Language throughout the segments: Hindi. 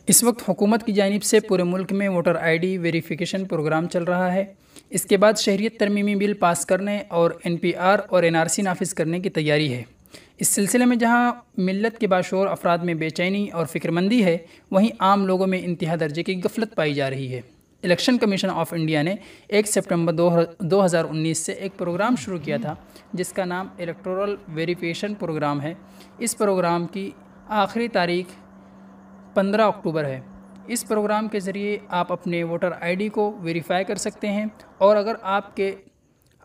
इस वक्त हुकूमत की जानिब से पूरे मुल्क में वोटर आईडी वेरिफिकेशन प्रोग्राम चल रहा है। इसके बाद शहरियत तरमीमी बिल पास करने और एनपीआर और एनआरसी नाफिज करने की तैयारी है। इस सिलसिले में जहां मिल्लत के बाशऊर अफराद में बेचैनी और फ़िक्रमंदी है, वहीं आम लोगों में इंतहा दर्जे की गफलत पाई जा रही है। इलेक्शन कमीशन ऑफ इंडिया ने 1 सितंबर 2019 से एक प्रोग्राम शुरू किया था, जिसका नाम इलेक्टोरल वेरिफिकेशन प्रोग्राम है। इस प्रोग्राम की आखिरी तारीख 15 अक्टूबर है। इस प्रोग्राम के ज़रिए आप अपने वोटर आईडी को वेरीफाई कर सकते हैं, और अगर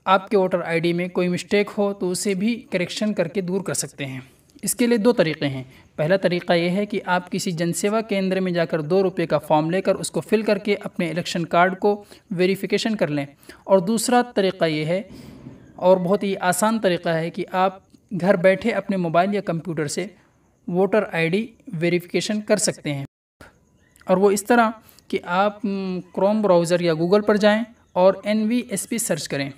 आपके वोटर आईडी में कोई मिस्टेक हो तो उसे भी करेक्शन करके दूर कर सकते हैं। इसके लिए 2 तरीक़े हैं। पहला तरीक़ा यह है कि आप किसी जनसेवा केंद्र में जाकर 2 रुपये का फॉर्म लेकर उसको फिल करके अपने इलेक्शन कार्ड को वेरिफिकेशन कर लें, और दूसरा तरीक़ा यह है, और बहुत ही आसान तरीक़ा है, कि आप घर बैठे अपने मोबाइल या कंप्यूटर से वोटर आईडी वेरिफिकेशन कर सकते हैं। और वो इस तरह कि आप क्रोम ब्राउज़र या गूगल पर जाएं और NVSP सर्च करें।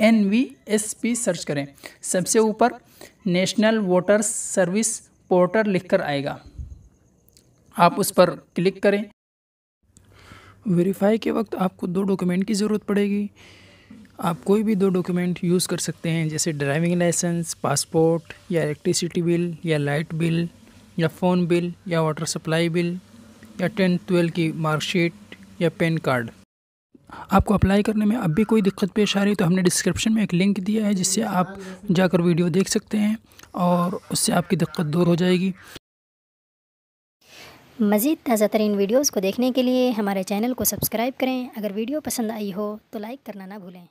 NVSP सर्च करें, सबसे ऊपर नेशनल वोटर्स सर्विस पोर्टल लिखकर आएगा, आप उस पर क्लिक करें। वेरीफाई के वक्त आपको 2 डॉक्यूमेंट की ज़रूरत पड़ेगी। आप कोई भी 2 डॉक्यूमेंट यूज़ कर सकते हैं, जैसे ड्राइविंग लाइसेंस, पासपोर्ट, या इलेक्ट्रिसिटी बिल, या लाइट बिल, या फ़ोन बिल, या वाटर सप्लाई बिल, या 10th-12 की मार्कशीट, या पैन कार्ड। आपको अप्लाई करने में अब भी कोई दिक्कत पेश आ रही है तो हमने डिस्क्रिप्शन में एक लिंक दिया है, जिससे आप जाकर वीडियो देख सकते हैं और उससे आपकी दिक्कत दूर हो जाएगी। मज़ीद ताज़ा तरीन वीडियोज़ को देखने के लिए हमारे चैनल को सब्सक्राइब करें। अगर वीडियो पसंद आई हो तो लाइक करना ना भूलें।